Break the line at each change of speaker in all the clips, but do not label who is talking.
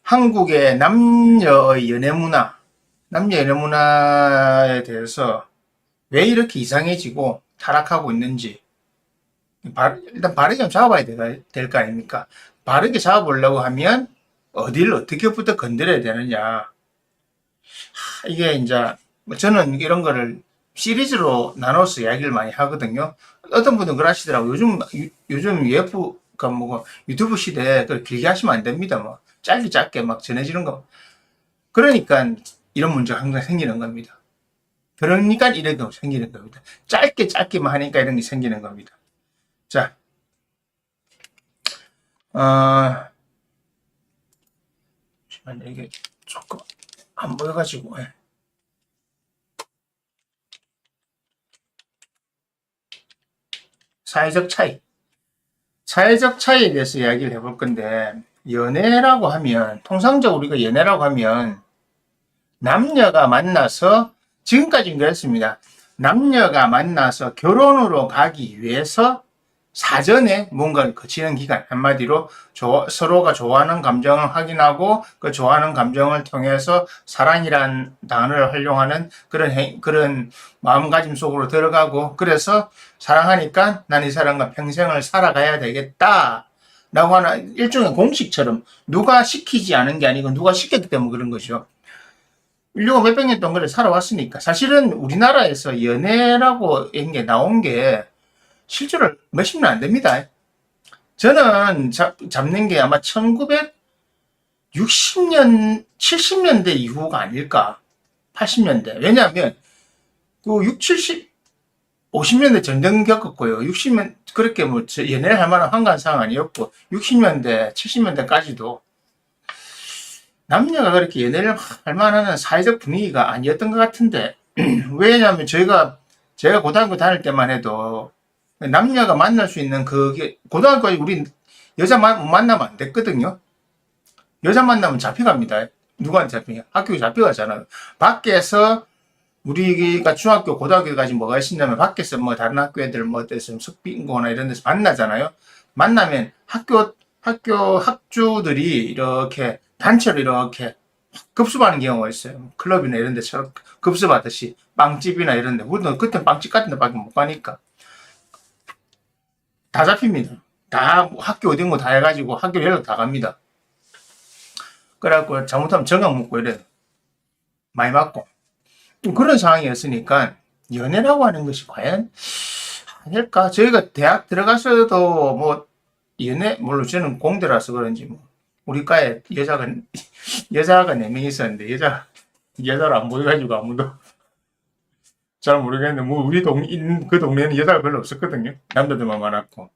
한국의 남녀의 연애 문화, 남녀 연애 문화에 대해서 왜 이렇게 이상해지고 타락하고 있는지, 일단 바르게 좀 잡아야 될 거 아닙니까? 바르게 잡아보려고 하면 어디를 어떻게부터 건드려야 되느냐. 이게 이제 저는 이런 거를 시리즈로 나눠서 이야기를 많이 하거든요. 어떤 분은 그러시더라고요. 요즘 UF가 뭐 유튜브 시대에 그걸 길게 하시면 안 됩니다. 뭐 짧게 짧게 막 전해지는 거. 그러니까 이런 문제가 항상 생기는 겁니다. 그러니까 이런 게 생기는 겁니다. 짧게 짧게만 하니까 이런 게 생기는 겁니다. 자, 잠시만요. 이게 조금 안 보여가지고. 예. 사회적 차이. 사회적 차이에 대해서 이야기를 해볼 건데, 연애라고 하면, 통상적으로 우리가 연애라고 하면, 남녀가 만나서, 지금까지는 그랬습니다. 남녀가 만나서 결혼으로 가기 위해서 사전에 뭔가를 거치는 기간, 한마디로 서로가 좋아하는 감정을 확인하고 그 좋아하는 감정을 통해서 사랑이란 단어를 활용하는 그런 마음가짐 속으로 들어가고, 그래서 사랑하니까 난 이 사람과 평생을 살아가야 되겠다 라고 하는 일종의 공식처럼, 누가 시키지 않은 게 아니고 누가 시켰기 때문에 그런 거죠. 인류가 몇백 년 동안 그래 살아왔으니까. 사실은 우리나라에서 연애라고 한 게 나온 게 실제로 몇십 년 안 됩니다. 저는 잡는 게 아마 1960년, 70년대 이후가 아닐까. 80년대. 왜냐하면 그 6, 70, 50년대 전쟁 겪었고요. 60년 그렇게 뭐 연애를 할 만한 한가한 상황 아니었고, 60년대, 70년대까지도 남녀가 그렇게 연애를 할 만한 사회적 분위기가 아니었던 것 같은데, 왜냐하면 제가 고등학교 다닐 때만 해도 남녀가 만날 수 있는 그게, 고등학교에 우리 여자 만나면 안 됐거든요. 여자 만나면 잡혀갑니다. 누구한테 잡히냐? 학교에 잡혀가잖아요. 밖에서 우리가 중학교, 고등학교까지 뭐가 있었냐면, 밖에서 뭐 다른 학교 애들 뭐 어때서 석빙고나 이런 데서 만나잖아요. 만나면 학주들이 이렇게 단체로 이렇게 급습하는 경우가 있어요. 클럽이나 이런 데처럼 급습하듯이 빵집이나 이런 데. 우리는 그때 빵집 같은 데밖에 못 가니까 다 잡힙니다. 다 학교 어딘 거 다 해가지고 학교 연락 다 갑니다. 그래갖고 잘못하면 정학 먹고 이래 많이 맞고 그런 상황이었으니까, 연애라고 하는 것이 과연 아닐까? 저희가 대학 들어가서도 뭐 연애, 물론 저는 공대라서 그런지 뭐 우리 과에 여자가 4명 있었는데, 여자를 안 보여가지고 아무도 잘 모르겠는데, 뭐 우리 그 동네는 여자가 별로 없었거든요. 남자들만 많았고.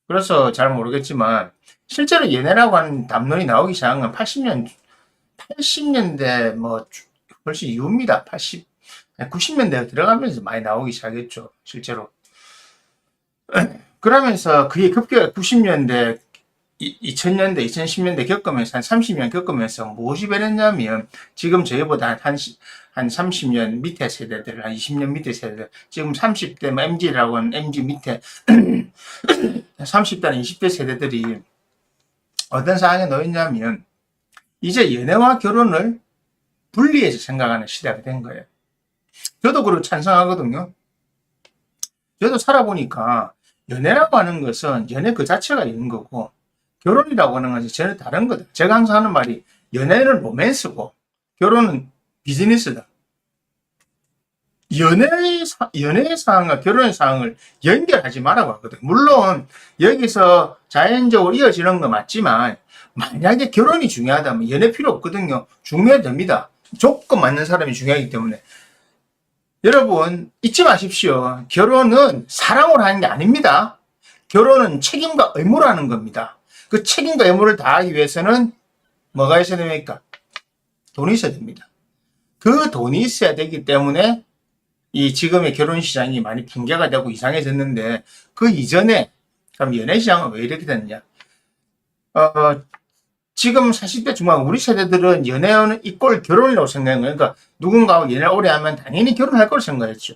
그래서 잘 모르겠지만, 실제로 연애라고 하는 담론이 나오기 시작한 건 80년대 뭐 훨씬 이후입니다. 90년대 들어가면서 많이 나오기 시작했죠. 실제로. 그러면서 그게 급격하게 90년대, 2000년대, 2010년대 겪으면서 한 30년 겪으면서 무엇이 변했냐면, 지금 저희보다 한 30년 밑에 세대들, 한 20년 밑에 세대들, 지금 30대 MZ라고 하는 MZ 밑에 30대나 20대 세대들이 어떤 상황에 놓였냐면, 이제 연애와 결혼을 분리해서 생각하는 시대가 된 거예요. 저도 그걸 찬성하거든요. 저도 살아보니까 연애라고 하는 것은 연애 그 자체가 있는 거고, 결혼이라고 하는 것은 전혀 다른 거다. 제가 항상 하는 말이, 연애는 로맨스고 결혼은 비즈니스다. 연애의 상황과 결혼의 상황을 연결하지 말라고 하거든. 물론 여기서 자연적으로 이어지는 건 맞지만, 만약에 결혼이 중요하다면 연애 필요 없거든요. 중매도 됩니다. 조건 맞는 사람이 중요하기 때문에. 여러분 잊지 마십시오. 결혼은 사랑으로 하는 게 아닙니다. 결혼은 책임과 의무로 하는 겁니다. 그 책임과 의무를 다하기 위해서는 뭐가 있어야 됩니까? 돈이 있어야 됩니다. 그 돈이 있어야 되기 때문에 이 지금의 결혼 시장이 많이 붕괴가 되고 이상해졌는데, 그 이전에 그럼 연애 시장은 왜 이렇게 됐느냐? 지금 40대 중반 우리 세대들은 연애는 이꼴 결혼이라고 생각한 거예요. 그러니까 누군가하고 연애를 오래 하면 당연히 결혼할 걸 생각했죠.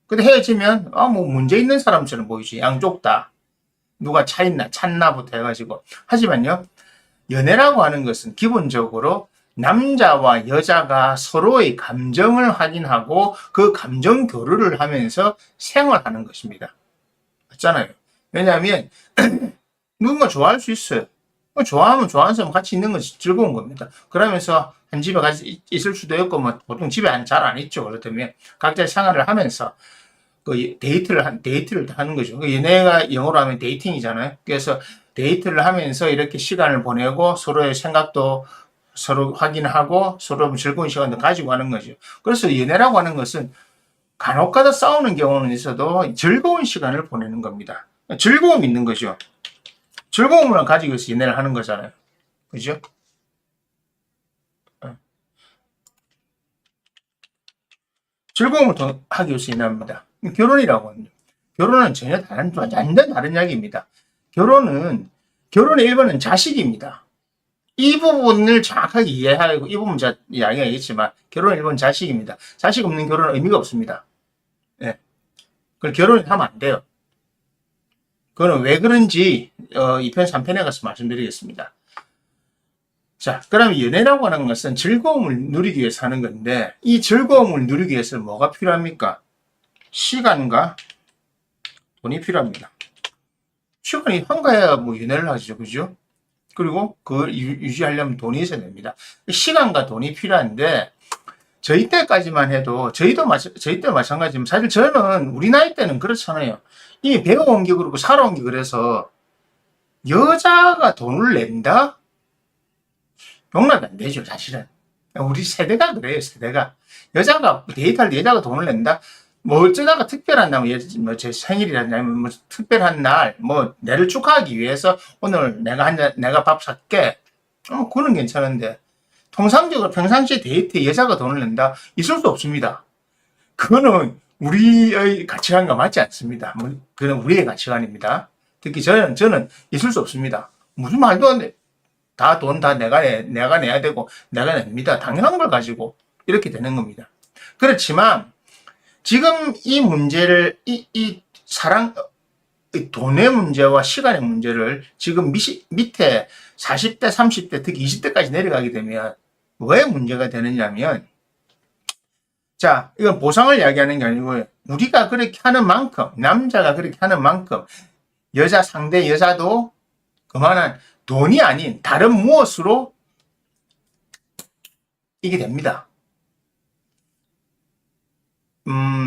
근데 헤어지면 뭐 문제 있는 사람처럼 보이지. 양쪽 다 누가 차있나 찾나부터 해가지고. 하지만요, 연애라고 하는 것은 기본적으로 남자와 여자가 서로의 감정을 확인하고 그 감정 교류를 하면서 생활하는 것입니다. 맞잖아요. 왜냐하면 누군가 좋아할 수 있어요. 좋아하면 좋아하는 사람 같이 있는 것이 즐거운 겁니다. 그러면서 한 집에 같이 있을 수도 있고, 뭐 보통 집에 잘 안 있죠. 그렇다면 각자의 생활을 하면서 그 데이트를 하는 거죠. 그 연애가 영어로 하면 데이팅이잖아요. 그래서 데이트를 하면서 이렇게 시간을 보내고 서로의 생각도 서로 확인하고 서로 즐거운 시간도 가지고 하는 거죠. 그래서 연애라고 하는 것은 간혹가다 싸우는 경우는 있어도 즐거운 시간을 보내는 겁니다. 즐거움이 있는 거죠. 즐거움을 가지고 있어 연애를 하는 거잖아요. 그죠? 즐거움을 하기 위해서 연애합니다. 결혼이라고 하는 결혼은 전혀 완전 다른 이야기입니다. 결혼의 1번은 자식입니다. 이 부분을 정확하게 이해하고, 이 부분 제가 이야기하겠지만, 결혼의 1번 자식입니다. 자식 없는 결혼은 의미가 없습니다. 예. 그걸 결혼하면 안 돼요. 그거는 왜 그런지 2편, 3편에 가서 말씀드리겠습니다. 자, 그러면 연애라고 하는 것은 즐거움을 누리기 위해서 하는 건데, 이 즐거움을 누리기 위해서 뭐가 필요합니까? 시간과 돈이 필요합니다. 시간이 한가해야 뭐 연애를 하죠, 그죠? 그리고 그걸 유지하려면 돈이 있어야 됩니다. 시간과 돈이 필요한데, 저희 때까지만 해도, 저희 때 마찬가지지만, 사실 저는 우리 나이 때는 그렇잖아요. 이미 배워온 게 그렇고 살아온 게 그래서, 여자가 돈을 낸다? 용납이 안 되죠, 사실은. 우리 세대가 그래요, 세대가. 여자가, 데이트할 때 여자가 돈을 낸다? 뭐 어쩌다가 특별한 날, 뭐 제 생일이라든지 뭐 특별한 날, 뭐 내를 축하하기 위해서 오늘 내가 밥 살게. 그거는 괜찮은데, 통상적으로 평상시에 데이트에 여자가 돈을 낸다? 있을 수 없습니다. 그거는 우리의 가치관과 맞지 않습니다. 그건 우리의 가치관입니다. 특히 저는 있을 수 없습니다. 무슨 말도 안 돼. 다 돈 다 내가 내야 되고, 내가 냅니다. 당연한 걸 가지고 이렇게 되는 겁니다. 그렇지만, 지금 이 문제를, 돈의 문제와 시간의 문제를 지금 밑에 40대, 30대, 특히 20대까지 내려가게 되면 왜 문제가 되느냐면, 자, 이건 보상을 이야기하는 게 아니고, 우리가 그렇게 하는 만큼, 남자가 그렇게 하는 만큼, 상대 여자도 그만한 돈이 아닌 다른 무엇으로 이게 됩니다.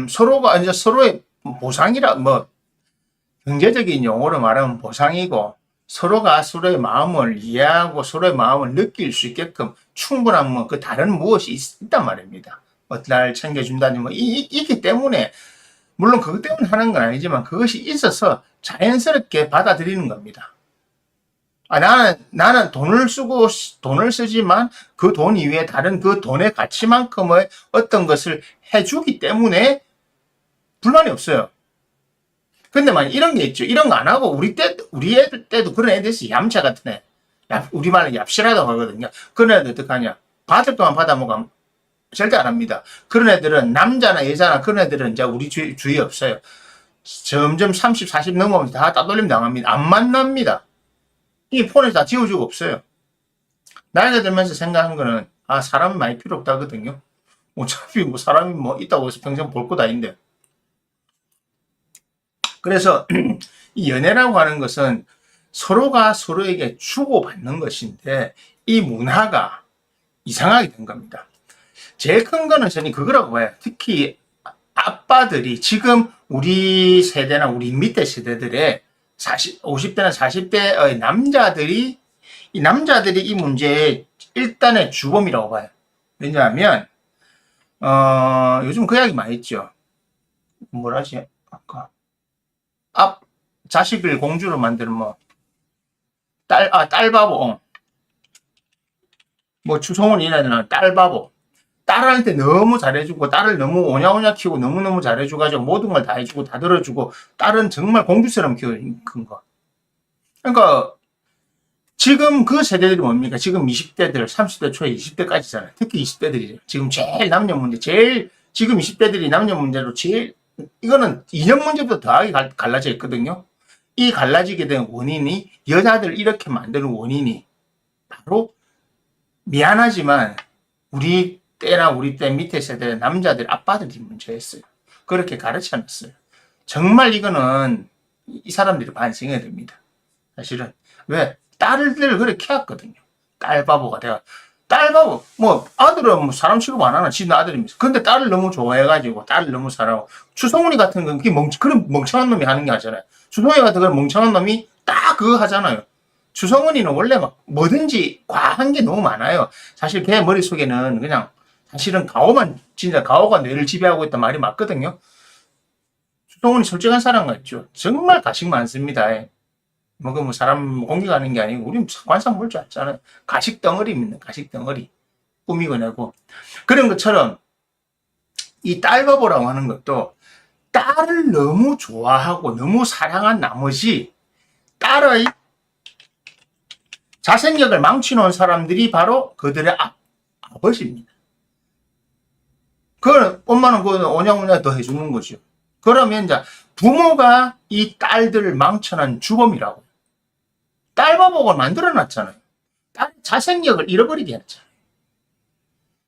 서로가 이제 서로의 보상이라, 뭐, 경제적인 용어로 말하면 보상이고, 서로가 서로의 마음을 이해하고 서로의 마음을 느낄 수 있게끔 충분한 뭐 그 다른 무엇이 있단 말입니다. 날 챙겨준다니 뭐 있기 때문에, 물론 그것 때문에 하는 건 아니지만 그것이 있어서 자연스럽게 받아들이는 겁니다. 나는 돈을 쓰지만 그 돈 이외에 다른 그 돈의 가치만큼의 어떤 것을 해주기 때문에 불만이 없어요. 근데 만약 이런 게 있죠. 이런 거 안 하고 우리 애들 때도 그런 애들 있어. 얌차 같은 애. 우리말로 얍실하다고 하거든요. 그런 애들 어떡하냐. 받을 것만 받아먹으면 절대 안 합니다. 그런 애들은 남자나 여자나 그런 애들은 이제 우리 주위에 없어요. 점점 30, 40 넘으면 다 따돌림 당합니다. 안 만납니다. 이 폰에서 다 지워주고 없어요. 나이가 들면서 생각하는 거는, 사람이 많이 필요 없다거든요. 어차피 뭐 사람이 뭐 있다고 해서 평생 볼 것 아닌데. 그래서 이 연애라고 하는 것은 서로가 서로에게 주고받는 것인데, 이 문화가 이상하게 된 겁니다. 제일 큰 거는 저는 그거라고 봐요. 특히 아빠들이 지금 우리 세대나 우리 밑에 세대들의 50대나 40대의 남자들이 이 문제의 일단의 주범이라고 봐요. 왜냐하면 요즘 그 이야기 많이 있죠. 뭐라지 아까 자식을 공주로 만드는 뭐 딸바보, 뭐 추성훈이라는 딸바보. 딸한테 너무 잘해주고, 딸을 너무 오냐오냐 키우고, 너무너무 잘해줘가지고, 모든 걸 다 해주고, 다 들어주고, 딸은 정말 공주처럼 키운 거. 그러니까, 지금 그 세대들이 뭡니까? 지금 20대들, 30대 초에 20대까지잖아요. 특히 20대들이죠. 지금 제일 남녀 문제, 지금 20대들이 남녀 문제로 이거는 2년 문제부터 더하게 갈라져 있거든요. 이 갈라지게 된 원인이, 여자들 이렇게 만드는 원인이 바로 미안하지만 우리 때나 우리 때 밑에 세대 남자들 아빠들이 문제였어요. 그렇게 가르쳐놨어요. 정말 이거는 이 사람들이 반성해야 됩니다. 사실은 왜 딸들 그렇게 키웠거든요. 딸바보가 돼가 딸바보 뭐 아들은 뭐 사람 취급 안 하나 지 아들이면서 근데 딸을 너무 좋아해가지고 딸을 너무 사랑하고 추성훈이 같은 건 그런 멍청한 놈이 하는 게 아니잖아요. 추성훈이 같은 그런 멍청한 놈이 딱 그거 하잖아요. 추성훈이는 원래 막 뭐든지 과한 게 너무 많아요. 사실 걔 머릿속에는 그냥 사실은 가오만 진짜 가오가 뇌를 지배하고 있단 말이 맞거든요. 추성훈이 솔직한 사람 같죠. 정말 가식 많습니다. 뭐 사람 공격하는 게 아니고 우리 관상 볼 줄 알잖아요. 가식 덩어리입니다. 가식 덩어리 꾸미고 내고 그런 것처럼 이 딸바보라고 하는 것도 딸을 너무 좋아하고 너무 사랑한 나머지 딸의 자생력을 망치놓은 사람들이 바로 그들의 아버지입니다. 그걸 엄마는 그거 오냐오냐 더 해주는 거죠. 그러면 이제 부모가 이 딸들을 망쳐놓은 주범이라고. 딸바보가 만들어놨잖아요. 딸의 자생력을 잃어버리게 했잖아요.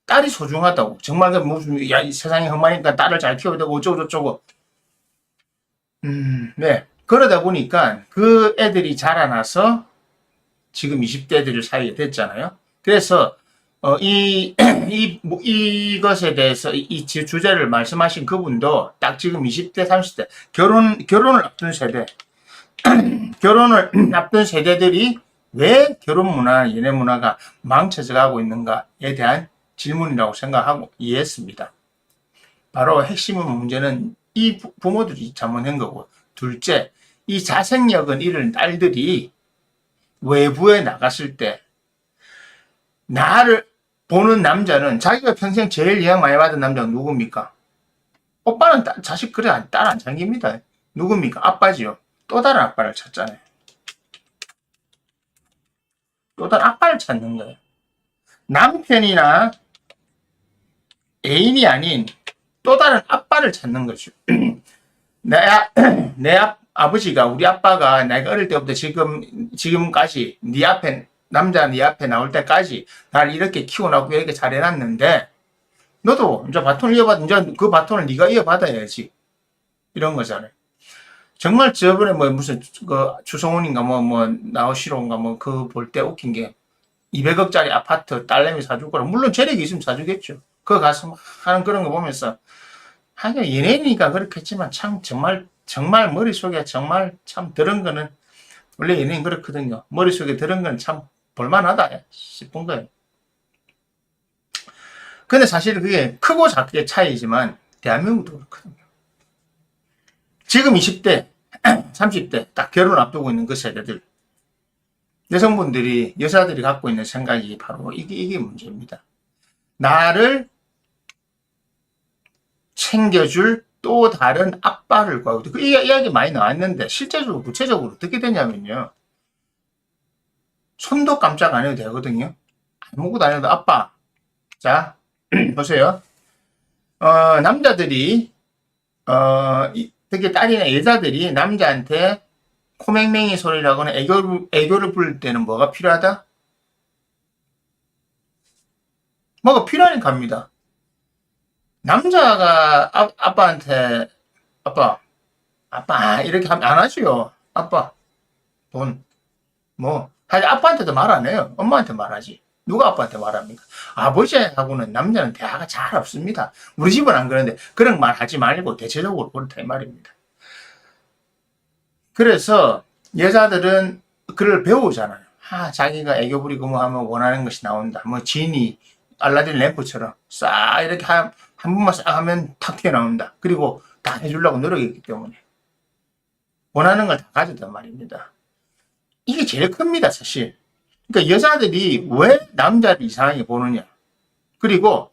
딸이 소중하다고. 정말 무슨 야, 이 세상이 험하니까 딸을 잘 키워야 되고 어쩌고저쩌고. 네. 그러다 보니까 그 애들이 자라나서 지금 20대들을 사귀게 됐잖아요. 그래서 이것에 대해서 이 주제를 말씀하신 그분도 딱 지금 20대, 30대 결혼을 앞둔 세대 결혼을 앞둔 세대들이 왜 결혼 문화, 연애 문화가 망쳐져 가고 있는가에 대한 질문이라고 생각하고 이해했습니다. 바로 핵심 문제는 이 부모들이 잘못한 거고, 둘째, 이 자생력은 잃은 딸들이 외부에 나갔을 때 나를 보는 남자는 자기가 평생 제일 영향 많이 받은 남자가 누굽니까? 오빠는 자식 그래 딸 안 챙깁니다. 누굽니까? 아빠지요. 또 다른 아빠를 찾잖아요. 또 다른 아빠를 찾는 거예요. 남편이나 애인이 아닌 또 다른 아빠를 찾는 거죠. 내 아버지가 우리 아빠가 내가 어릴 때부터 지금까지 네 앞에 남자 네 앞에 나올 때까지 날 이렇게 키워놓고 이렇게 잘해놨는데 너도 이제 바톤을 이제 그 바톤을 네가 이어받아야지 이런 거잖아요. 정말 저번에 뭐 무슨 그 추성훈인가 뭐 나오시로인가 뭐 그 볼 때 웃긴 게 200억짜리 아파트 딸내미 사줄 거라 물론 재력이 있으면 사주겠죠. 그거 가서 막 하는 그런 거 보면서 하긴 연예인이니까 그렇겠지만 참 정말 머릿속에 정말 참 들은 거는 원래 연예인 그렇거든요. 머릿속에 들은 건 참 볼만하다 싶은 거예요. 근데 사실 그게 크고 작게 차이지만 대한민국도 그렇거든요. 지금 20대, 30대 딱 결혼 앞두고 있는 그 세대들 여성분들이 여자들이 갖고 있는 생각이 바로 이게 문제입니다. 나를 챙겨줄 또 다른 아빠를 구하고 그 이야기 많이 나왔는데 실제적으로 구체적으로 어떻게 되냐면요. 손도 깜짝 안 해도 되거든요. 아무것도 안 해도 아빠. 자 보세요. 남자들이 특히 딸이나 여자들이 남자한테 코맹맹이 소리라거나 애교를 부를 때는 뭐가 필요하다? 뭐가 필요하니까 합니다. 남자가 아빠한테 아빠 이렇게 하면 안 하지요. 아빠 돈 뭐 사실 아빠한테도 말 안 해요. 엄마한테 말하지. 누가 아빠한테 말합니까? 아버지하고는 남자는 대화가 잘 없습니다. 우리 집은 안 그런데 그런 말 하지 말고 대체적으로 그렇다 이 말입니다. 그래서 여자들은 그걸 배우잖아요. 자기가 애교 부리고 뭐 하면 원하는 것이 나온다. 뭐 지니 알라딘 램프처럼 싹 이렇게 한 번만 싹 하면 탁 튀어나온다. 그리고 다 해주려고 노력했기 때문에 원하는 걸 다 가졌단 말입니다. 이게 제일 큽니다, 사실. 그러니까 여자들이 왜 남자를 이상하게 보느냐. 그리고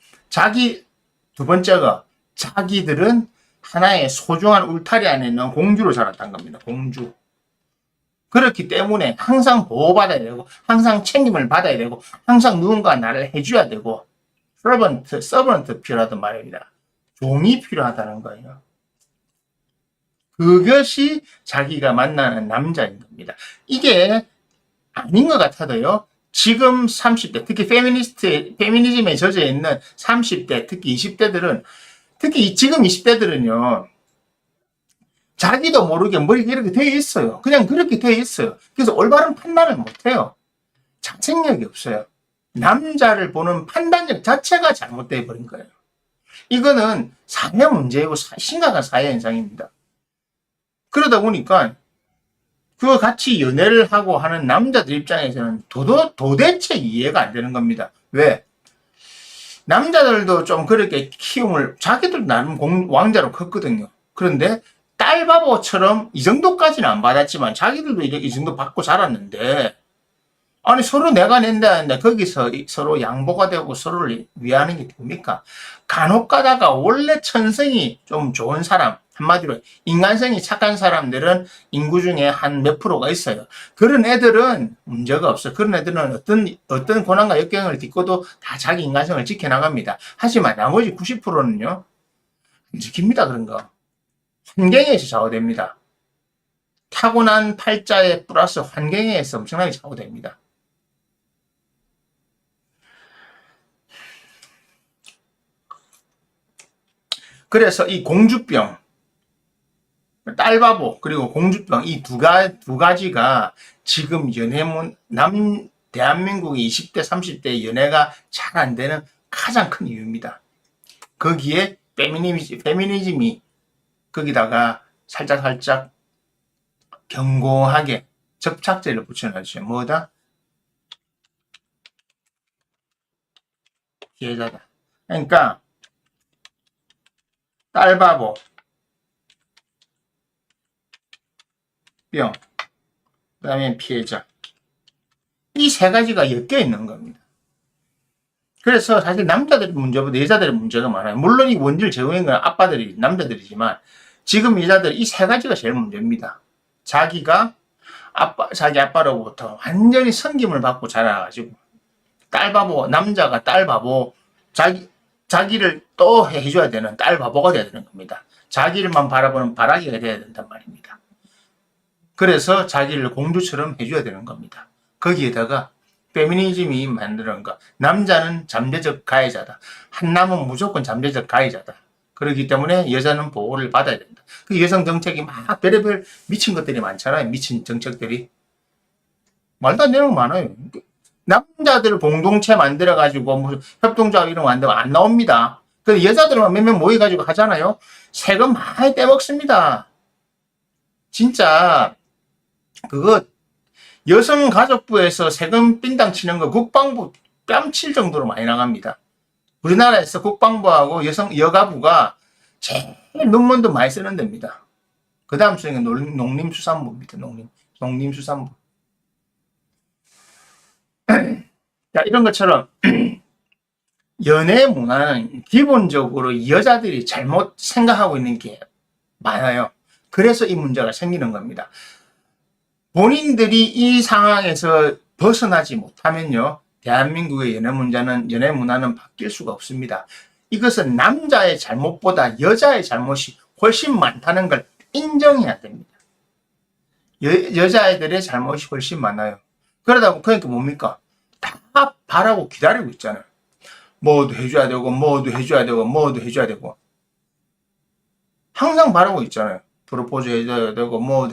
두 번째가 자기들은 하나의 소중한 울타리 안에 있는 공주로 자랐다는 겁니다. 공주. 그렇기 때문에 항상 보호받아야 되고 항상 책임을 받아야 되고 항상 누군가 나를 해줘야 되고 서번트 필요하단 말입니다. 종이 필요하다는 거예요. 그것이 자기가 만나는 남자인 겁니다. 이게 아닌 것 같아도요. 지금 30대, 특히 페미니즘에 젖어 있는 30대, 특히 20대들은, 특히 지금 20대들은요, 자기도 모르게 머리가 이렇게 되어 있어요. 그냥 그렇게 되어 있어요. 그래서 올바른 판단을 못 해요. 자생력이 없어요. 남자를 보는 판단력 자체가 잘못되어 버린 거예요. 이거는 사회 문제이고 심각한 사회 현상입니다. 그러다 보니까 그 같이 연애를 하고 하는 남자들 입장에서는 도대체 이해가 안 되는 겁니다. 왜? 남자들도 좀 그렇게 키움을 자기들 나름 왕자로 컸거든요. 그런데 딸바보처럼 이 정도까지는 안 받았지만 자기들도 이 정도 받고 자랐는데, 아니 서로 내가 낸다 했는데 거기서 서로 양보가 되고 서로를 위하는 게 됩니까? 간혹 가다가 원래 천성이 좀 좋은 사람, 한마디로 인간성이 착한 사람들은 인구 중에 한 몇 프로가 있어요. 그런 애들은 문제가 없어요. 그런 애들은 어떤 고난과 역경을 딛고도 다 자기 인간성을 지켜나갑니다. 하지만 나머지 90%는요 안 지킵니다. 그런 거 환경에 의해서 좌우됩니다. 타고난 팔자에 플러스 환경에 의해서 엄청나게 좌우됩니다. 그래서 이 공주병, 딸바보, 그리고 공주병, 이 두 가지가 지금 대한민국의 20대, 30대 연애가 잘 안 되는 가장 큰 이유입니다. 거기에 페미니즘이 거기다가 살짝 견고하게 접착제를 붙여놨죠. 뭐다? 피해자다. 그러니까 딸바보, 병, 그 다음에 피해자. 이 세 가지가 엮여 있는 겁니다. 그래서 사실 남자들의 문제보다 여자들의 문제가 많아요. 물론 이 원질 제공인 건 아빠들이, 남자들이지만 지금 여자들 이 세 가지가 제일 문제입니다. 자기 아빠로부터 완전히 섬김을 받고 자라가지고 딸바보, 남자가 딸바보, 자기를 또 해줘야 되는 딸바보가 돼야 되는 겁니다. 자기를만 바라보는 바라기가 돼야 된단 말입니다. 그래서 자기를 공주처럼 해줘야 되는 겁니다. 거기에다가 페미니즘이 만드는 거, 남자는 잠재적 가해자다. 한남은 무조건 잠재적 가해자다. 그렇기 때문에 여자는 보호를 받아야 된다. 그 여성 정책이 막 별의별 미친 것들이 많잖아요. 미친 정책들이. 말도 안 되는 거 많아요. 남자들 공동체 만들어가지고 무슨 협동조합 이런 거 만들면 안 나옵니다. 그 여자들만 몇 명 모여가지고 하잖아요. 세금 많이 떼먹습니다. 진짜 그거 여성가족부에서 세금 빈당 치는 거 국방부 뺨칠 정도로 많이 나갑니다. 우리나라에서 국방부하고 여가부가 제일 논문도 많이 쓰는 데입니다. 그 다음 수행은 농림수산부입니다. 농림수산부. 자, 이런 것처럼 연애 문화는 기본적으로 여자들이 잘못 생각하고 있는 게 많아요. 그래서 이 문제가 생기는 겁니다. 본인들이 이 상황에서 벗어나지 못하면요, 대한민국의 연애 문화는 바뀔 수가 없습니다. 이것은 남자의 잘못보다 여자의 잘못이 훨씬 많다는 걸 인정해야 됩니다. 여자애들의 잘못이 훨씬 많아요. 그러니까 뭡니까? 다 바라고 기다리고 있잖아요. 뭐도 해줘야 되고, 뭐도 해줘야 되고, 뭐도 해줘야 되고. 항상 바라고 있잖아요. 프로포즈 해줘야 되고, 뭐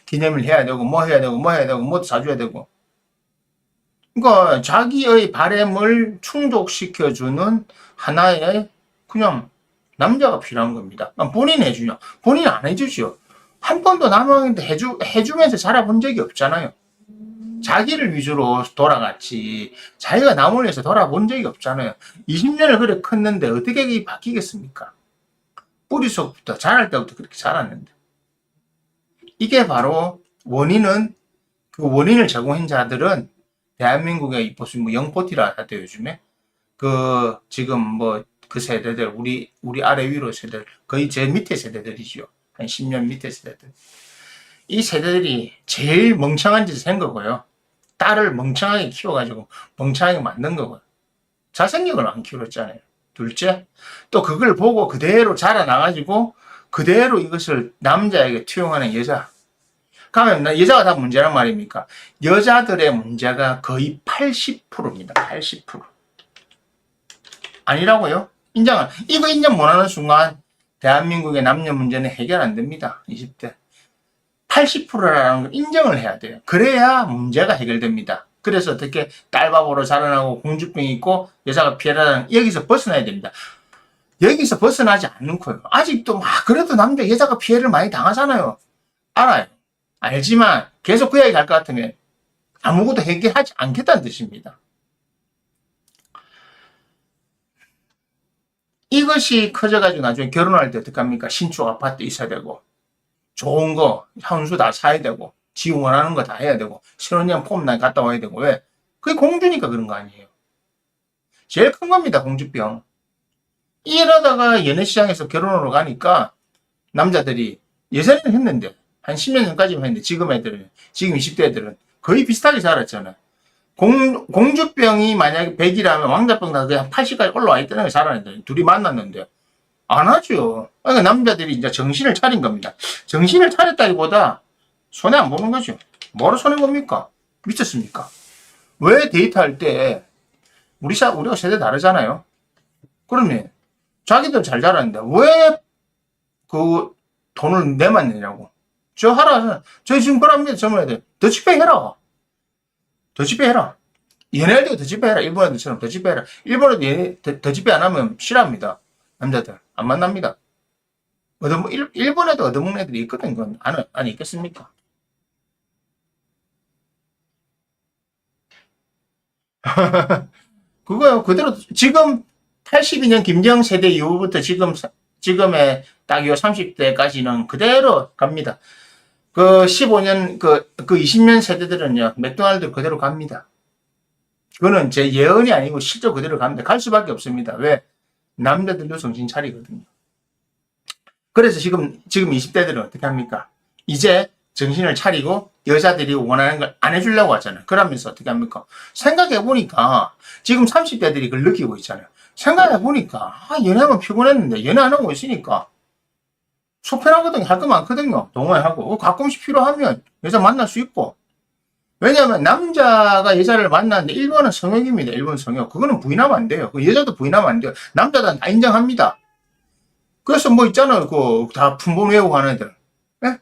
기념일 해야 되고, 뭐 해야 되고, 뭐 해야 되고, 뭐도 사줘야 되고. 그러니까 자기의 바램을 충족시켜주는 하나의 그냥 남자가 필요한 겁니다. 본인 해주냐? 본인 안 해주죠. 한 번도 남한테 해주면서 자라본 적이 없잖아요. 자기를 위주로 돌아갔지 자기가 남을 위해서 돌아본 적이 없잖아요. 20년을 그래 컸는데 어떻게 그게 바뀌겠습니까? 뿌리속부터 자랄 때부터 그렇게 자랐는데. 이게 바로 그 원인을 제공한 자들은 대한민국의 무슨 뭐 영포티라 하대요, 요즘에. 지금 그 세대들, 우리 아래 위로 세대들, 거의 제 밑에 세대들이죠. 한 10년 밑에 세대들. 이 세대들이 제일 멍청한 짓을 한 거고요. 딸을 멍청하게 키워가지고 멍청하게 만든 거고요. 자생력을 안 키웠잖아요. 둘째, 또 그걸 보고 그대로 자라나가지고 그대로 이것을 남자에게 투영하는 여자. 가면 여자가 다 문제란 말입니까? 여자들의 문제가 거의 80%입니다. 80%. 아니라고요? 이거 인정 못하는 순간 대한민국의 남녀 문제는 해결 안 됩니다. 20대. 80%라는 걸 인정을 해야 돼요. 그래야 문제가 해결됩니다. 그래서 어떻게 딸바보로 자라나고 공주병 있고 여자가 피해라는 여기서 벗어나야 됩니다. 여기서 벗어나지 않고요. 아직도 그래도 여자가 피해를 많이 당하잖아요. 알아요. 알지만 계속 그 이야기 할 것 같으면 아무것도 해결하지 않겠다는 뜻입니다. 이것이 커져가지고 나중에 결혼할 때 어떡합니까? 신축 아파트 있어야 되고 좋은 거 향수 다 사야 되고 지 원하는 거 다 해야 되고 신혼여행 폼날 갔다 와야 되고 왜? 그게 공주니까 그런 거 아니에요. 제일 큰 겁니다. 공주병. 이러다가 연애시장에서 결혼하러 가니까 남자들이 예전에는 했는데 한 10년 전까지만 했는데 지금 20대 애들은 거의 비슷하게 자랐잖아요. 공주병이 만약에 100이라면 왕자병 다 그냥 80까지 올라와 있다는 게 자라는데 둘이 만났는데 안 하죠. 그러니까 남자들이 이제 정신을 차린 겁니다. 정신을 차렸다기보다 손해 안 보는 거죠. 뭐로 손해 봅니까? 미쳤습니까? 왜 데이트할 때 우리가 세대 다르잖아요. 그러면 자기들 잘 자랐는데 왜 그 돈을 내만 내냐고. 저 하라. 저 지금 그럽니다. 젊은 애들. 더치페이해라. 더치페이해라. 연애할 때 더치페이해라. 일본 애들처럼 더치페이해라. 일본 애들 더치페이 안 하면 싫어합니다. 남자들. 안 만납니다. 일본 애들 얻어먹는 애들이 있거든. 그건 안 있겠습니까? 그거요. 그대로 지금 82년 김정 세대 이후부터 지금의 딱 요 30대까지는 그대로 갑니다. 그 15년, 그 20년 세대들은요, 맥도날드 그대로 갑니다. 그거는 제 예언이 아니고 실제 그대로 갑니다. 갈 수밖에 없습니다. 왜? 남자들도 정신 차리거든요. 그래서 지금 20대들은 어떻게 합니까? 이제 정신을 차리고 여자들이 원하는 걸 안 해주려고 하잖아요. 그러면서 어떻게 합니까? 생각해보니까 지금 30대들이 그걸 느끼고 있잖아요. 생각해보니까 연애하면 피곤했는데 연애 안 하고 있으니까 속편하거든요. 할 거 많거든요. 동호회하고 가끔씩 필요하면 여자 만날 수 있고. 왜냐하면 남자가 여자를 만나는데 1번은 성욕입니다. 1번 성욕. 그거는 부인하면 안 돼요. 여자도 부인하면 안 돼요. 남자들은 다 인정합니다. 그래서 뭐 있잖아요. 다 품번 외우고 하는 애들. 네?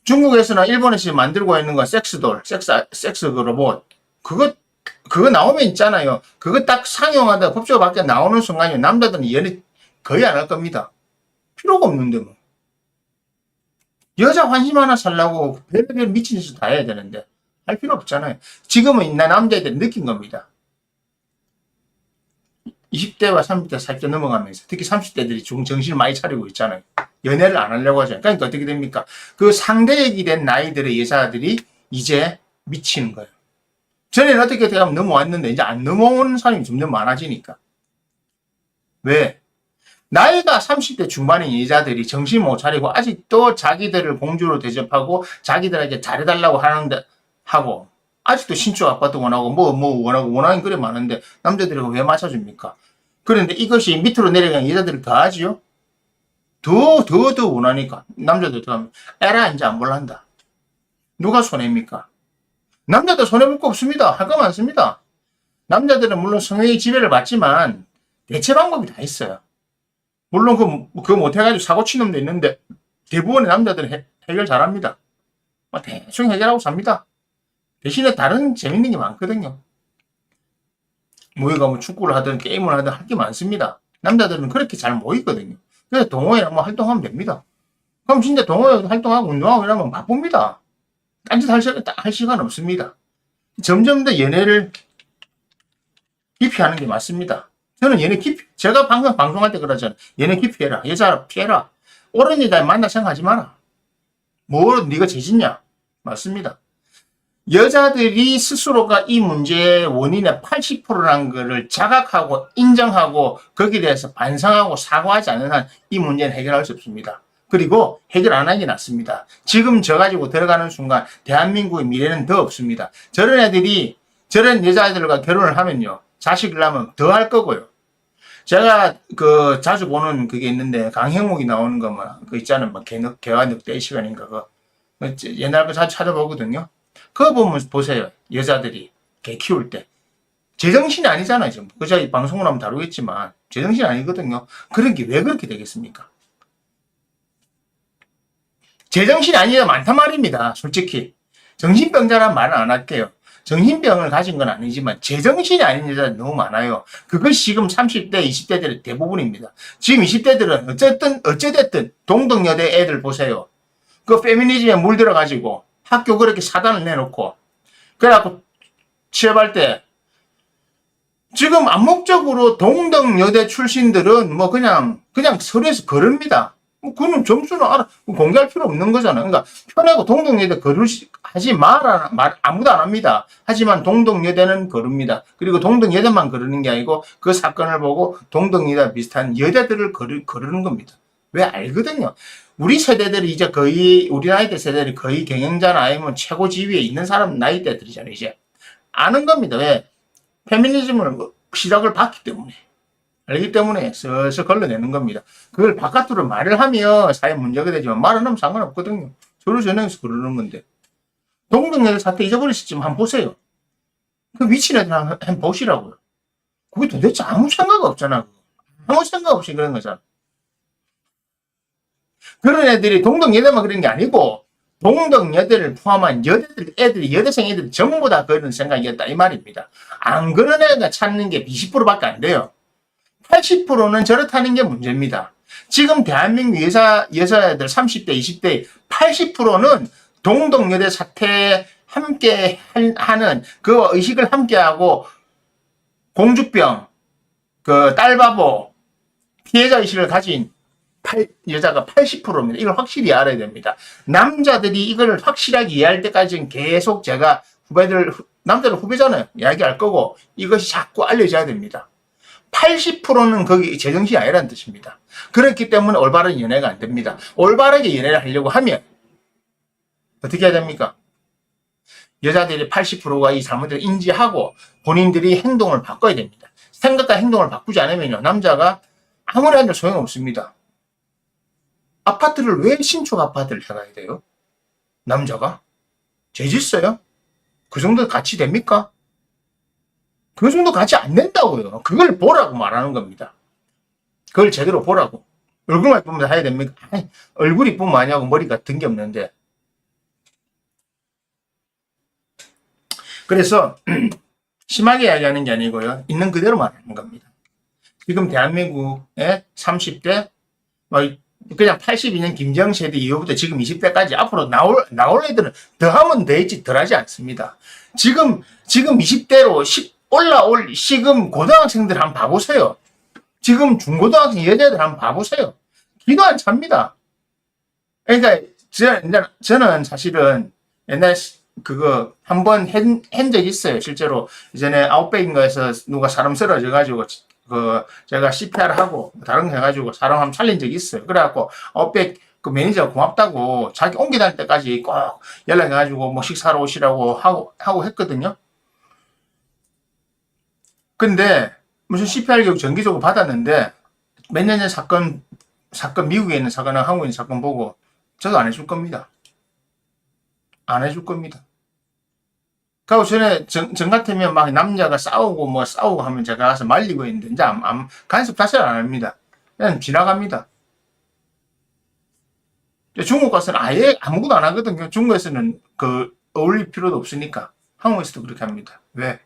중국에서나 일본에서 만들고 있는 건 섹스돌, 섹스 그 로봇. 그거 나오면 있잖아요. 그거 딱 상용하다 법적으로 밖에 나오는 순간에 남자들은 연애 거의 안 할 겁니다. 필요가 없는데 뭐. 여자 관심 하나 살라고 별별 미친 짓을 다 해야 되는데 할 필요 없잖아요. 지금은 남자애들이 느낀 겁니다. 20대와 30대 살짝 넘어가면서 특히 30대들이 정신을 많이 차리고 있잖아요. 연애를 안 하려고 하잖아요. 그러니까 어떻게 됩니까? 그 상대역이 된 나이들의 여자들이 이제 미치는 거예요. 전에는 어떻게 되면 넘어왔는데 이제 안 넘어오는 사람이 점점 많아지니까. 왜? 나이가 30대 중반인 여자들이 정신 못 차리고 아직도 자기들을 공주로 대접하고 자기들에게 잘해달라고 하고 아직도 신축 아파트 원하고 원하는 그래 많은데 남자들이 왜 맞춰줍니까? 그런데 이것이 밑으로 내려가는 여자들이 더 하지요? 더 원하니까 남자들 더 하면 에라 이제 안 볼란다. 누가 손해입니까? 남자들 손해볼 거 없습니다. 할 거 많습니다. 남자들은 물론 성형의 지배를 받지만 대체 방법이 다 있어요. 물론 그거 못해가지고 사고 친 놈도 있는데 대부분의 남자들은 해결 잘합니다. 대충 해결하고 삽니다. 대신에 다른 재밌는 게 많거든요. 모여가 축구를 하든 게임을 하든 할 게 많습니다. 남자들은 그렇게 잘 모이거든요. 그래서 동호회나 활동하면 됩니다. 그럼 진짜 동호회 활동하고 운동하고 이러면 바쁩니다. 딴짓 할 시간 없습니다. 점점 더 연애를 깊이 하는 게 맞습니다. 저는 연애 깊이, 제가 방금 방송할 때 그러잖아요. 연애 깊이 해라. 여자 피해라. 옳은 여자 만나 생각하지 마라. 네가 죄짓냐? 맞습니다. 여자들이 스스로가 이 문제의 원인의 80%라는 것을 자각하고 인정하고 거기에 대해서 반성하고 사과하지 않는 한 이 문제는 해결할 수 없습니다. 그리고 해결 안 하는 게 낫습니다. 지금 저 가지고 들어가는 순간 대한민국의 미래는 더 없습니다. 저런 여자애들과 결혼을 하면요. 자식을 낳으면 더 할 거고요. 제가 자주 보는 그게 있는데 강형욱이 나오는 거 있잖아요. 개화 늑대 시간인가 옛날 거 자주 찾아보거든요. 그거 보면 보세요. 여자들이 개 키울 때. 제정신이 아니잖아요. 지금. 그저 방송을 하면 다루겠지만 제정신이 아니거든요. 그런 게 왜 그렇게 되겠습니까? 제정신이 아니라 많단 말입니다. 솔직히. 정신병자란 말은 안 할게요. 정신병을 가진 건 아니지만 제정신이 아닌 여자들이 너무 많아요. 그것이 지금 30대, 20대들의 대부분입니다. 지금 20대들은 어쨌든 동덕여대 애들 보세요. 그 페미니즘에 물들어가지고 학교 그렇게 사단을 내놓고 그래갖고 취업할 때 지금 암묵적으로 동덕여대 출신들은 뭐 그냥 서류에서 거릅니다. 뭐 그는 점수는 공개할 필요 없는 거잖아요. 그러니까 편하고 동덕여대 하지 아무도 안 합니다. 하지만 동덕여대는 거릅니다. 그리고 동덕여대만 거르는 게 아니고 그 사건을 보고 동덕여대 비슷한 여대들을 거르는 겁니다. 왜 알거든요. 우리 세대들이 이제 거의 우리 나이대 세대들이 거의 경영자나 아니면 최고 지위에 있는 사람 나이대들이잖아요. 이제 아는 겁니다. 왜? 페미니즘을 시작을 봤기 때문에. 알기 때문에 슬슬 걸러내는 겁니다. 그걸 바깥으로 말을 하면 사회 문제가 되지만 말을 하면 상관없거든요. 서로 전형에서 그러는 건데. 동덕여대 사태 잊어버리시지만 한번 보세요. 그 미친 애들 한번 보시라고요. 그게 도대체 아무 생각 없잖아. 아무 생각 없이 그런 거잖아. 그런 애들이 동덕여대만 그런 게 아니고 동덕여대를 포함한 여대생 애들이 전부 다 그런 생각이었다 이 말입니다. 안 그런 애가 찾는 게 20%밖에 안 돼요. 80%는 저렇다는 게 문제입니다. 지금 대한민국 여자애들 30대, 20대 80%는 동덕여대 사태에 함께 하는 그 의식을 함께하고 공주병, 그 딸바보, 피해자 의식을 가진 여자가 80%입니다. 이걸 확실히 알아야 됩니다. 남자들이 이걸 확실하게 이해할 때까지는 계속 제가 남자들 후배잖아요. 이야기할 거고 이것이 자꾸 알려져야 됩니다. 80%는 거기 제정신이 아니라는 뜻입니다. 그렇기 때문에 올바른 연애가 안 됩니다. 올바르게 연애를 하려고 하면 어떻게 해야 됩니까? 여자들이 80%가 이 잘못을 인지하고 본인들이 행동을 바꿔야 됩니다. 생각과 행동을 바꾸지 않으면요. 남자가 아무리 해도 소용없습니다. 아파트를 왜 신축 아파트를 해가야 돼요? 남자가? 죄 짓어요? 그 정도 가치 됩니까? 그 정도 가치 안 된다고요. 그걸 보라고 말하는 겁니다. 그걸 제대로 보라고. 얼굴만 이쁘면 다 해야 됩니까? 아니, 얼굴이 이쁘면 뭐하냐고 머리가 든 게 없는데. 그래서 심하게 이야기하는 게 아니고요. 있는 그대로 말하는 겁니다. 지금 대한민국의 30대 그냥 82년 김정 세대 이후부터 지금 20대까지 앞으로 나올 애들은 더 하면 되지 덜 하지 않습니다. 지금 20대로 올라올 지금 고등학생들 한번 봐보세요. 지금 중고등학생 여자애들 한번 봐보세요. 기도 안 찹니다. 그러니까 저는 사실은 옛날 그거 한번 한 적 있어요. 실제로 이전에 아웃백인가에서 누가 사람 쓰러져가지고 제가 CPR 하고 다른 거 해가지고 사람 한번 살린 적이 있어요. 그래갖고 아웃백 그 매니저가 고맙다고 자기 옮겨 다닐 때까지 꼭 연락해가지고 뭐 식사하러 오시라고 하고 했거든요. 근데 무슨 CPR 교육 정기적으로 받았는데 몇 년 전 사건 미국에 있는 사건이나 한국에 있는 사건 보고 저도 안 해줄 겁니다. 안 해줄 겁니다. 그리고 전에 전 같으면 막 남자가 싸우고 하면 제가 가서 말리고 있는데 이제 간섭 자체를 안 합니다. 그냥 지나갑니다. 중국 가서는 아예 아무것도 안 하거든요. 중국에서는 어울릴 필요도 없으니까. 한국에서도 그렇게 합니다. 왜?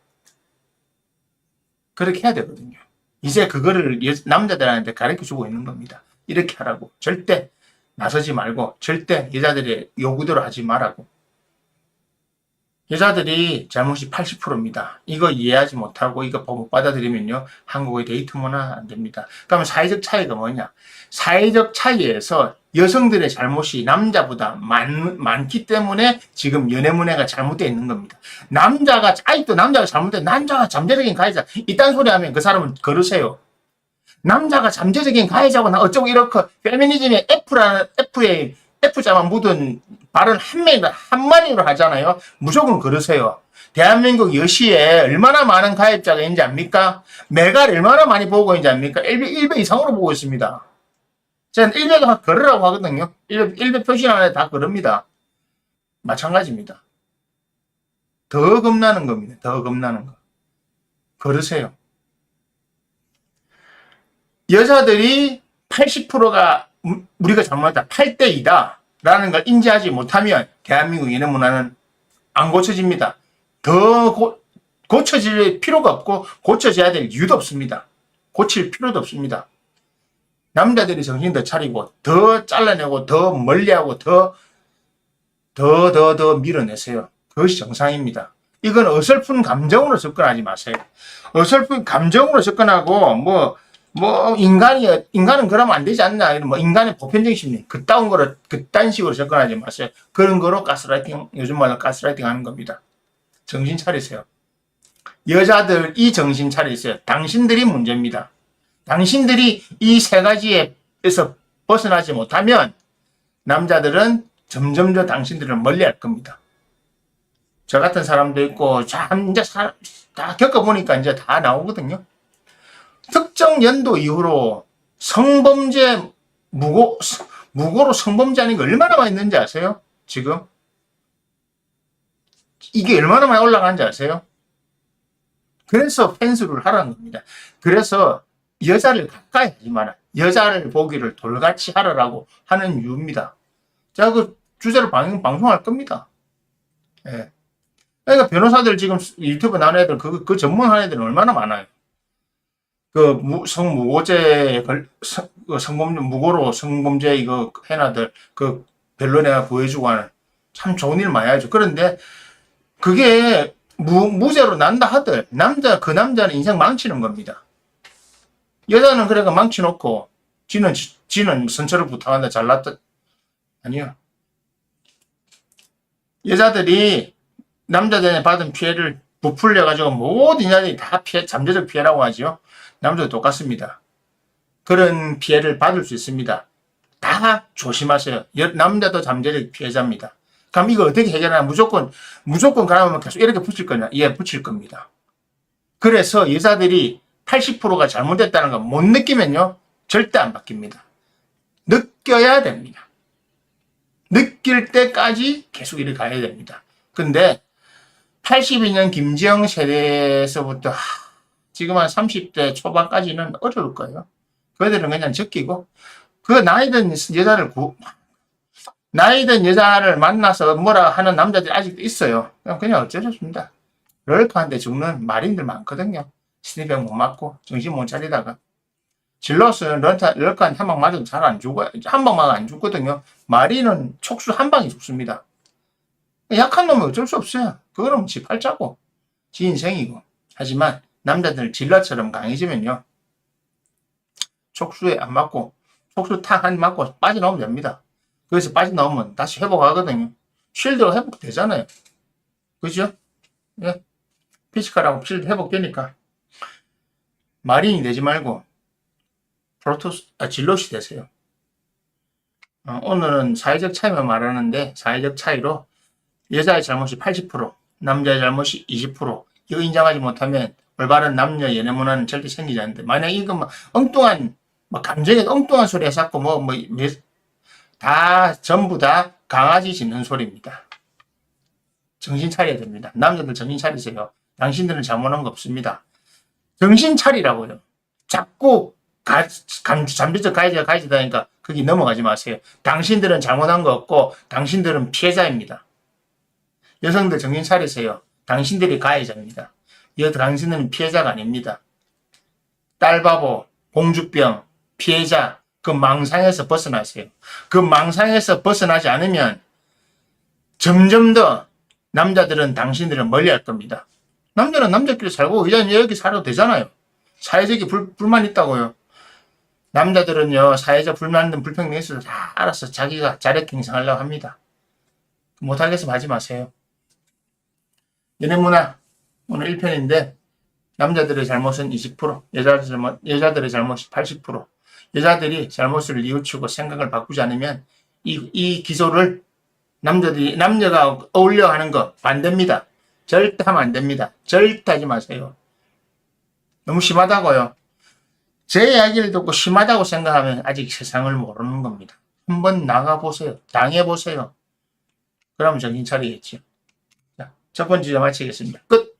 그렇게 해야 되거든요. 이제 그거를 남자들한테 가르쳐 주고 있는 겁니다. 이렇게 하라고. 절대 나서지 말고 절대 여자들의 요구대로 하지 말라고. 여자들이 잘못이 80%입니다. 이거 이해하지 못하고 이거 못 받아들이면요. 한국의 데이트 문화 안 됩니다. 그러면 사회적 차이가 뭐냐? 사회적 차이에서 여성들의 잘못이 남자보다 많기 때문에 지금 연애 문화가 잘못되어 있는 겁니다. 아직도 남자가 잘못된 남자가 잠재적인 가해자 이딴 소리 하면 그 사람은 걸으세요. 남자가 잠재적인 가해자고 나 어쩌고 이렇게 페미니즘의 F자만 묻은 발언 한마디로 하잖아요. 무조건 그러세요. 대한민국 여시에 얼마나 많은 가입자가 있는지 압니까? 매가를 얼마나 많이 보고 있는지 압니까? 1배 이상으로 보고 있습니다. 저는 1배도 걸으라고 하거든요. 1배 표시하는 다 그럽니다. 마찬가지입니다. 더 겁나는 겁니다. 더 겁나는 거. 그러세요. 여자들이 80%가 우리가 잘못했다. 8대2다. 라는 걸 인지하지 못하면 대한민국 연애 문화는 안 고쳐집니다. 더 고쳐질 필요가 없고 고쳐져야 될 이유도 없습니다. 고칠 필요도 없습니다. 남자들이 정신 더 차리고 더 잘라내고 더 멀리하고 더 밀어내세요. 그것이 정상입니다. 이건 어설픈 감정으로 접근하지 마세요. 어설픈 감정으로 접근하고 인간은 그러면 안 되지 않나, 인간의 보편적인 심리, 그딴 식으로 접근하지 마세요. 그런 거로 가스라이팅, 요즘 말로 가스라이팅 하는 겁니다. 정신 차리세요. 여자들이 정신 차리세요. 당신들이 문제입니다. 당신들이 이 세 가지에서 벗어나지 못하면 남자들은 점점 더 당신들을 멀리 할 겁니다. 저 같은 사람도 있고, 이제 다 겪어보니까 이제 다 나오거든요. 특정 연도 이후로 성범죄, 무고로 성범죄 하는 게 얼마나 많이 있는지 아세요? 지금? 이게 얼마나 많이 올라가는지 아세요? 그래서 펜스를 하라는 겁니다. 그래서 여자를 가까이 하지 마라. 여자를 보기를 돌같이 하라라고 하는 이유입니다. 제가 그 주제로 방송할 겁니다. 예. 그러니까 변호사들 지금 유튜브 나오는 애들, 그 전문하는 애들은 얼마나 많아요. 성무고죄, 성범죄, 무고로 성범죄 이거 해나들, 변론에 구해주고 하는 참 좋은 일 많이 하죠. 그런데 그게 무죄로 난다 하들, 그 남자는 인생 망치는 겁니다. 여자는 그래가 망치놓고, 지는 선처를 부탁한다, 잘났다. 아니요. 여자들이 남자들이 받은 피해를 부풀려가지고 모든 여자들이 다 잠재적 피해라고 하죠. 남자도 똑같습니다. 그런 피해를 받을 수 있습니다. 다 조심하세요. 남자도 잠재적 피해자입니다. 그럼 이거 어떻게 해결하냐? 무조건 가라면 계속 이렇게 붙일 거냐? 예, 붙일 겁니다. 그래서 여자들이 80%가 잘못됐다는 거 못 느끼면요, 절대 안 바뀝니다. 느껴야 됩니다. 느낄 때까지 계속 이렇게 가야 됩니다. 근데 82년 김지영 세대에서부터 지금 한 30대 초반까지는 어려울 거예요. 그들은 그냥 적기고, 나이든 여자를 만나서 뭐라 하는 남자들이 아직도 있어요. 그냥 어쩔 수 없습니다. 럴커한테 죽는 마린들 많거든요. 스티병 못 맞고 정신 못 차리다가. 질러스는 럴커한테 한 방 맞아도 잘 안 죽어요. 한 방만 안 죽거든요. 마린은 촉수 한 방이 죽습니다. 약한 놈은 어쩔 수 없어요. 그거는 지 팔자고 지 인생이고. 하지만 남자들 질러처럼 강해지면요, 촉수에 안 맞고 촉수 탁 한 맞고 빠져나오면 됩니다. 그래서 빠져나오면 다시 회복하거든요. 쉴드가 회복되잖아요. 그죠? 예. 피지컬하고 쉴드 회복되니까 마린이 되지 말고 질럿이 되세요. 오늘은 사회적 차이만 말하는데, 사회적 차이로 여자의 잘못이 80%, 남자의 잘못이 20%, 이거 인정하지 못하면 올바른 남녀 연애 문화는 절대 생기지 않는데, 만약 이거 엉뚱한, 감정에 엉뚱한 소리 해서 전부 다 강아지 짖는 소리입니다. 정신 차려야 됩니다. 남자들 정신 차리세요. 당신들은 잘못한 거 없습니다. 정신 차리라고요. 자꾸 잠재적 가해자가 가해자다니까 거기 넘어가지 마세요. 당신들은 잘못한 거 없고 당신들은 피해자입니다. 여성들 정신 차리세요. 당신들이 가해자입니다. 당신들은 피해자가 아닙니다. 딸바보, 공주병, 피해자, 그 망상에서 벗어나세요. 그 망상에서 벗어나지 않으면 점점 더 남자들은 당신들을 멀리할 겁니다. 남자는 남자끼리 살고 여자는 여기 살아도 되잖아요. 사회적인 불만 있다고요. 남자들은요, 사회적 불평등이 있어도 다 알아서 자기가 자력 경쟁하려고 합니다. 못하겠으면 하지 마세요. 연애문화 오늘 1편인데 남자들의 잘못은 20%, 여자들의 잘못이 80%. 여자들이 잘못을 뉘우치고 생각을 바꾸지 않으면 이 기소를 남녀가 어울려 하는 거 반대입니다. 절대 하면 안 됩니다. 절대 하지 마세요. 너무 심하다고요. 제 이야기를 듣고 심하다고 생각하면 아직 세상을 모르는 겁니다. 한번 나가보세요. 당해보세요. 그러면 정신 차리겠죠. 자, 첫 번째 주제 마치겠습니다. 끝!